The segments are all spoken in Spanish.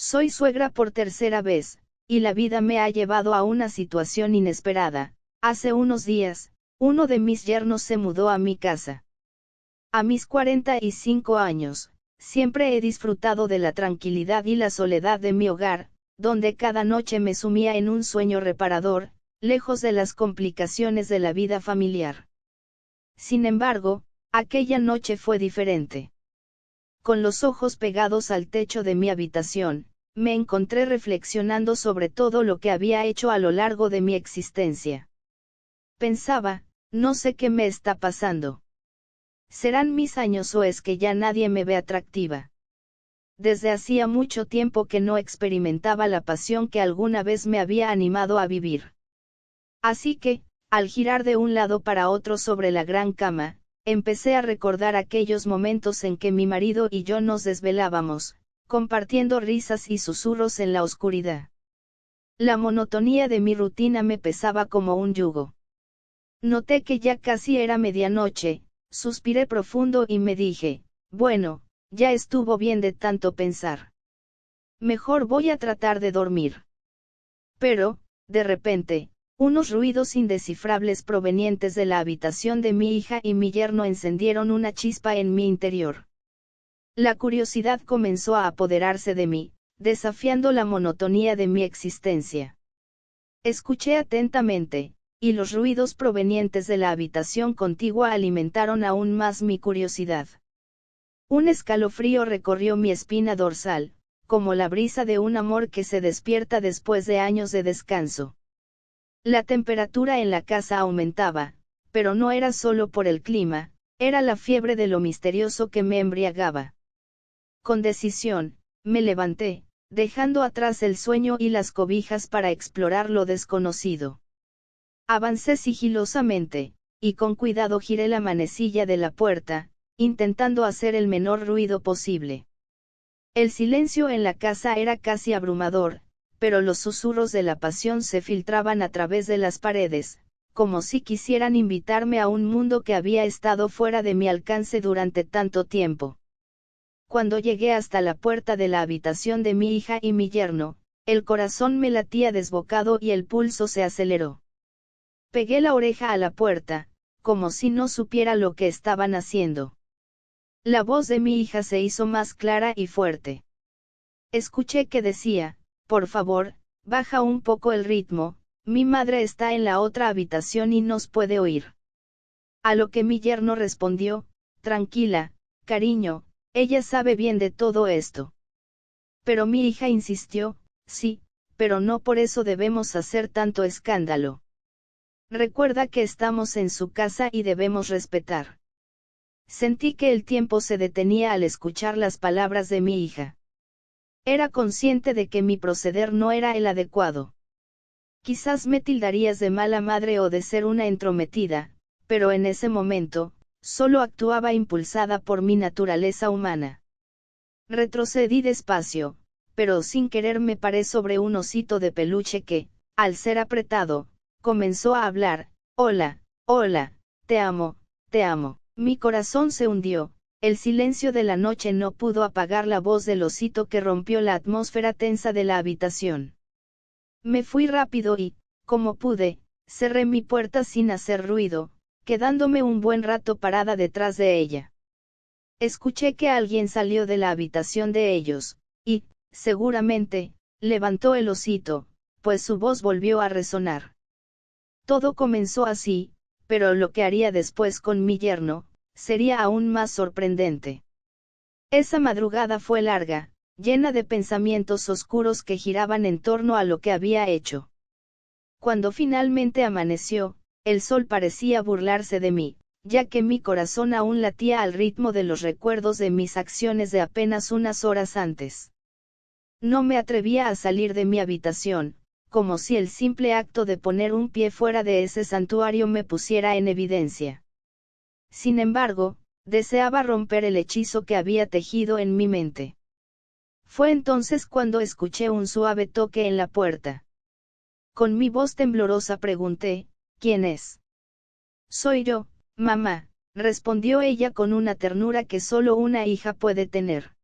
Soy suegra por tercera vez, y la vida me ha llevado a una situación inesperada. Hace unos días, uno de mis yernos se mudó a mi casa. A mis 45 años, siempre he disfrutado de la tranquilidad y la soledad de mi hogar, donde cada noche me sumía en un sueño reparador, lejos de las complicaciones de la vida familiar. Sin embargo, aquella noche fue diferente. Con los ojos pegados al techo de mi habitación, me encontré reflexionando sobre todo lo que había hecho a lo largo de mi existencia. Pensaba, no sé qué me está pasando. ¿Serán mis años o es que ya nadie me ve atractiva? Desde hacía mucho tiempo que no experimentaba la pasión que alguna vez me había animado a vivir. Así que, al girar de un lado para otro sobre la gran cama, empecé a recordar aquellos momentos en que mi marido y yo nos desvelábamos, compartiendo risas y susurros en la oscuridad. La monotonía de mi rutina me pesaba como un yugo. Noté que ya casi era medianoche, suspiré profundo y me dije, bueno, ya estuvo bien de tanto pensar. Mejor voy a tratar de dormir. Pero, de repente, unos ruidos indescifrables provenientes de la habitación de mi hija y mi yerno encendieron una chispa en mi interior. La curiosidad comenzó a apoderarse de mí, desafiando la monotonía de mi existencia. Escuché atentamente, y los ruidos provenientes de la habitación contigua alimentaron aún más mi curiosidad. Un escalofrío recorrió mi espina dorsal, como la brisa de un amor que se despierta después de años de descanso. La temperatura en la casa aumentaba, pero no era solo por el clima, era la fiebre de lo misterioso que me embriagaba. Con decisión, me levanté, dejando atrás el sueño y las cobijas para explorar lo desconocido. Avancé sigilosamente, y con cuidado giré la manecilla de la puerta, intentando hacer el menor ruido posible. El silencio en la casa era casi abrumador, pero los susurros de la pasión se filtraban a través de las paredes, como si quisieran invitarme a un mundo que había estado fuera de mi alcance durante tanto tiempo. Cuando llegué hasta la puerta de la habitación de mi hija y mi yerno, el corazón me latía desbocado y el pulso se aceleró. Pegué la oreja a la puerta, como si no supiera lo que estaban haciendo. La voz de mi hija se hizo más clara y fuerte. Escuché que decía, por favor, baja un poco el ritmo, mi madre está en la otra habitación y nos puede oír. A lo que mi yerno respondió, tranquila, cariño, ella sabe bien de todo esto. Pero mi hija insistió, sí, pero no por eso debemos hacer tanto escándalo. Recuerda que estamos en su casa y debemos respetar. Sentí que el tiempo se detenía al escuchar las palabras de mi hija. Era consciente de que mi proceder no era el adecuado. Quizás me tildarías de mala madre o de ser una entrometida, pero en ese momento, solo actuaba impulsada por mi naturaleza humana. Retrocedí despacio, pero sin querer me paré sobre un osito de peluche que, al ser apretado, comenzó a hablar, hola, hola, te amo, te amo. Mi corazón se hundió, el silencio de la noche no pudo apagar la voz del osito que rompió la atmósfera tensa de la habitación. Me fui rápido y, como pude, cerré mi puerta sin hacer ruido, quedándome un buen rato parada detrás de ella. Escuché que alguien salió de la habitación de ellos, y, seguramente, levantó el osito, pues su voz volvió a resonar. Todo comenzó así, pero lo que haría después con mi yerno, sería aún más sorprendente. Esa madrugada fue larga, llena de pensamientos oscuros que giraban en torno a lo que había hecho. Cuando finalmente amaneció, el sol parecía burlarse de mí, ya que mi corazón aún latía al ritmo de los recuerdos de mis acciones de apenas unas horas antes. No me atrevía a salir de mi habitación, como si el simple acto de poner un pie fuera de ese santuario me pusiera en evidencia. Sin embargo, deseaba romper el hechizo que había tejido en mi mente. Fue entonces cuando escuché un suave toque en la puerta. Con mi voz temblorosa pregunté, ¿quién es? Soy yo, mamá, respondió ella con una ternura que solo una hija puede tener.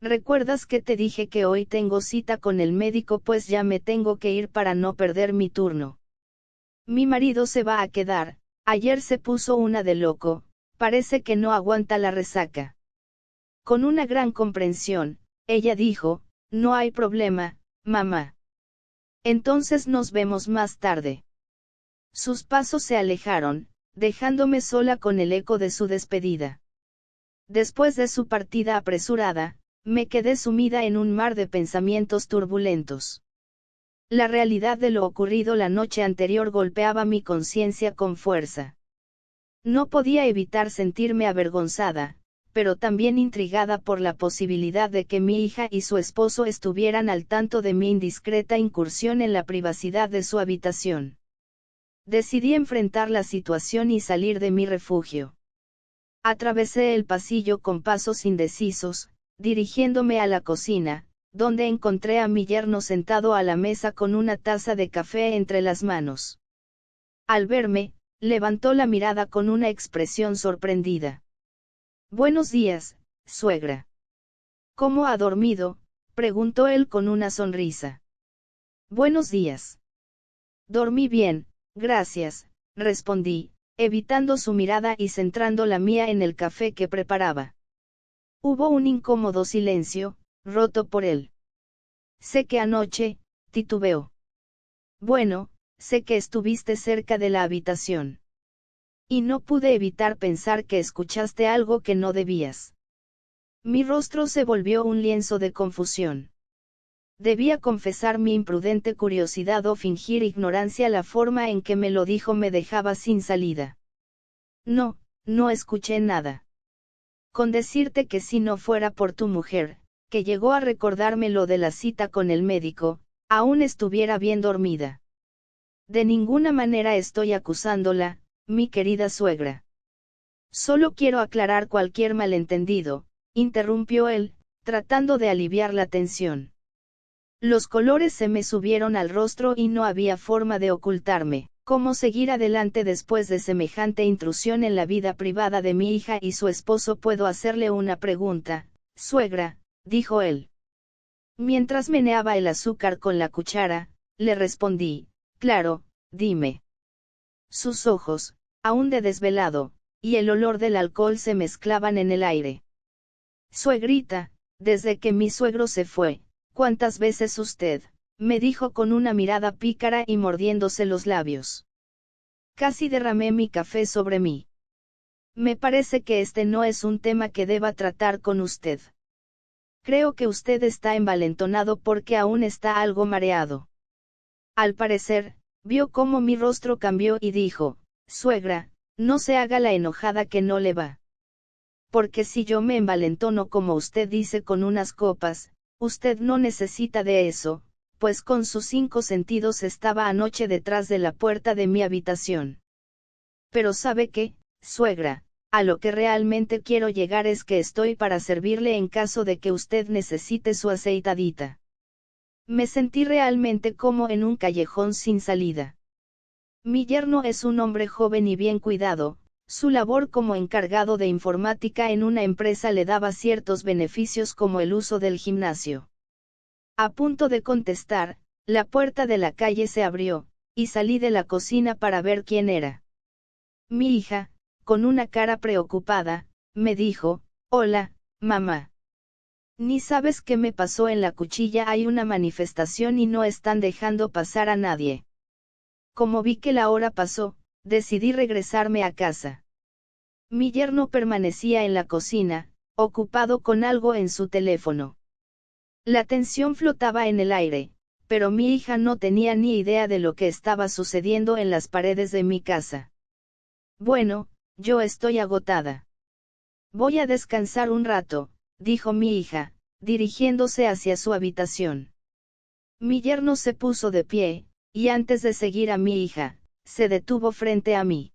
¿Recuerdas que te dije que hoy tengo cita con el médico? Pues ya me tengo que ir para no perder mi turno. Mi marido se va a quedar, ayer se puso una de loco, parece que no aguanta la resaca. Con una gran comprensión, ella dijo, no hay problema, mamá. Entonces nos vemos más tarde. Sus pasos se alejaron, dejándome sola con el eco de su despedida. Después de su partida apresurada, me quedé sumida en un mar de pensamientos turbulentos. La realidad de lo ocurrido la noche anterior golpeaba mi conciencia con fuerza. No podía evitar sentirme avergonzada, pero también intrigada por la posibilidad de que mi hija y su esposo estuvieran al tanto de mi indiscreta incursión en la privacidad de su habitación. Decidí enfrentar la situación y salir de mi refugio. Atravesé el pasillo con pasos indecisos, dirigiéndome a la cocina, donde encontré a mi yerno sentado a la mesa con una taza de café entre las manos. Al verme, levantó la mirada con una expresión sorprendida. «Buenos días, suegra». «¿Cómo ha dormido?», preguntó él con una sonrisa. «Buenos días». «Dormí bien, gracias», respondí, evitando su mirada y centrando la mía en el café que preparaba. Hubo un incómodo silencio, roto por él. «Sé que anoche», titubeó. «Bueno, sé que estuviste cerca de la habitación. Y no pude evitar pensar que escuchaste algo que no debías». Mi rostro se volvió un lienzo de confusión. Debía confesar mi imprudente curiosidad o fingir ignorancia. La forma en que me lo dijo me dejaba sin salida. «No, no escuché nada. Con decirte que si no fuera por tu mujer, que llegó a recordarme lo de la cita con el médico, aún estuviera bien dormida». «De ninguna manera estoy acusándola, mi querida suegra. Solo quiero aclarar cualquier malentendido», interrumpió él, tratando de aliviar la tensión. Los colores se me subieron al rostro y no había forma de ocultarme. ¿Cómo seguir adelante después de semejante intrusión en la vida privada de mi hija y su esposo? «Puedo hacerle una pregunta, suegra», dijo él. Mientras meneaba el azúcar con la cuchara, le respondí, «Claro, dime». Sus ojos, aún de desvelado, y el olor del alcohol se mezclaban en el aire. «Suegrita, desde que mi suegro se fue, ¿cuántas veces usted?», me dijo con una mirada pícara y mordiéndose los labios. Casi derramé mi café sobre mí. «Me parece que este no es un tema que deba tratar con usted. Creo que usted está envalentonado porque aún está algo mareado». Al parecer, vio cómo mi rostro cambió y dijo, «Suegra, no se haga la enojada que no le va. Porque si yo me envalentono como usted dice con unas copas, usted no necesita de eso, pues con sus 5 sentidos estaba anoche detrás de la puerta de mi habitación». «Pero ¿sabe qué, suegra? A lo que realmente quiero llegar es que estoy para servirle en caso de que usted necesite su aceitadita». Me sentí realmente como en un callejón sin salida. Mi yerno es un hombre joven y bien cuidado, su labor como encargado de informática en una empresa le daba ciertos beneficios como el uso del gimnasio. A punto de contestar, la puerta de la calle se abrió, y salí de la cocina para ver quién era. Mi hija, con una cara preocupada, me dijo, «Hola, mamá. Ni sabes qué me pasó en la cuchilla. Hay una manifestación y no están dejando pasar a nadie». Como vi que la hora pasó, decidí regresarme a casa. Mi yerno permanecía en la cocina, ocupado con algo en su teléfono. La tensión flotaba en el aire, pero mi hija no tenía ni idea de lo que estaba sucediendo en las paredes de mi casa. «Bueno, yo estoy agotada. Voy a descansar un rato», dijo mi hija, dirigiéndose hacia su habitación. Mi yerno se puso de pie, y antes de seguir a mi hija, se detuvo frente a mí.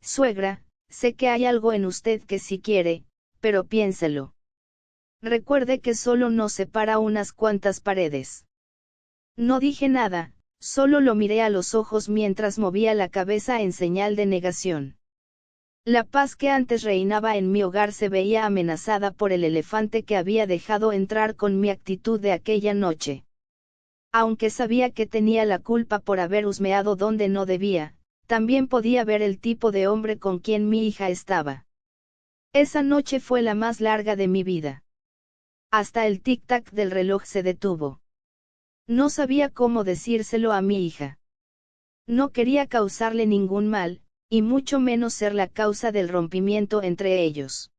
«Suegra, sé que hay algo en usted que sí quiere, pero piénselo. Recuerde que solo nos separa unas cuantas paredes». No dije nada, solo lo miré a los ojos mientras movía la cabeza en señal de negación. La paz que antes reinaba en mi hogar se veía amenazada por el elefante que había dejado entrar con mi actitud de aquella noche. Aunque sabía que tenía la culpa por haber husmeado donde no debía, también podía ver el tipo de hombre con quien mi hija estaba. Esa noche fue la más larga de mi vida. Hasta el tic-tac del reloj se detuvo. No sabía cómo decírselo a mi hija. No quería causarle ningún mal, y mucho menos ser la causa del rompimiento entre ellos.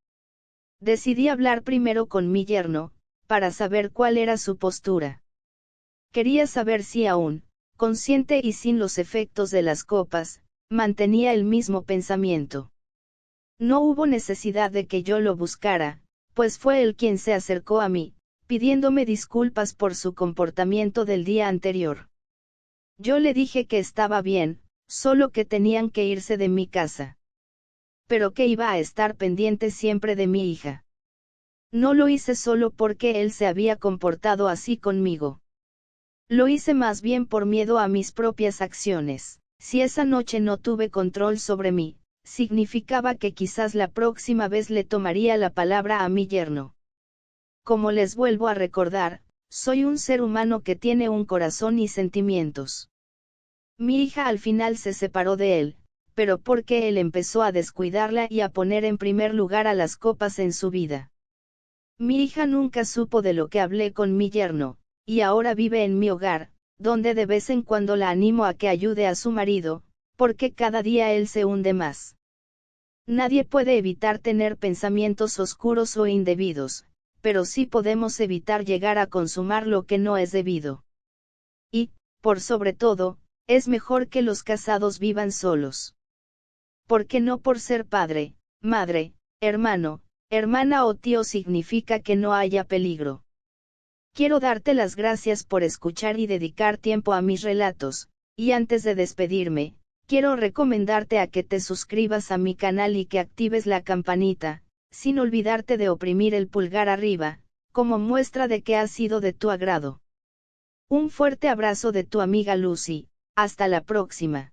Decidí hablar primero con mi yerno, para saber cuál era su postura. Quería saber si aún, consciente y sin los efectos de las copas, mantenía el mismo pensamiento. No hubo necesidad de que yo lo buscara, pues fue él quien se acercó a mí, pidiéndome disculpas por su comportamiento del día anterior. Yo le dije que estaba bien, solo que tenían que irse de mi casa. Pero que iba a estar pendiente siempre de mi hija. No lo hice solo porque él se había comportado así conmigo. Lo hice más bien por miedo a mis propias acciones. Si esa noche no tuve control sobre mí, significaba que quizás la próxima vez le tomaría la palabra a mi yerno. Como les vuelvo a recordar, soy un ser humano que tiene un corazón y sentimientos. Mi hija al final se separó de él, pero porque él empezó a descuidarla y a poner en primer lugar a las copas en su vida. Mi hija nunca supo de lo que hablé con mi yerno, y ahora vive en mi hogar, donde de vez en cuando la animo a que ayude a su marido, porque cada día él se hunde más. Nadie puede evitar tener pensamientos oscuros o indebidos, pero sí podemos evitar llegar a consumar lo que no es debido. Y, por sobre todo, es mejor que los casados vivan solos. Porque no por ser padre, madre, hermano, hermana o tío significa que no haya peligro. Quiero darte las gracias por escuchar y dedicar tiempo a mis relatos, y antes de despedirme, quiero recomendarte a que te suscribas a mi canal y que actives la campanita, sin olvidarte de oprimir el pulgar arriba, como muestra de que ha sido de tu agrado. Un fuerte abrazo de tu amiga Lucy, hasta la próxima.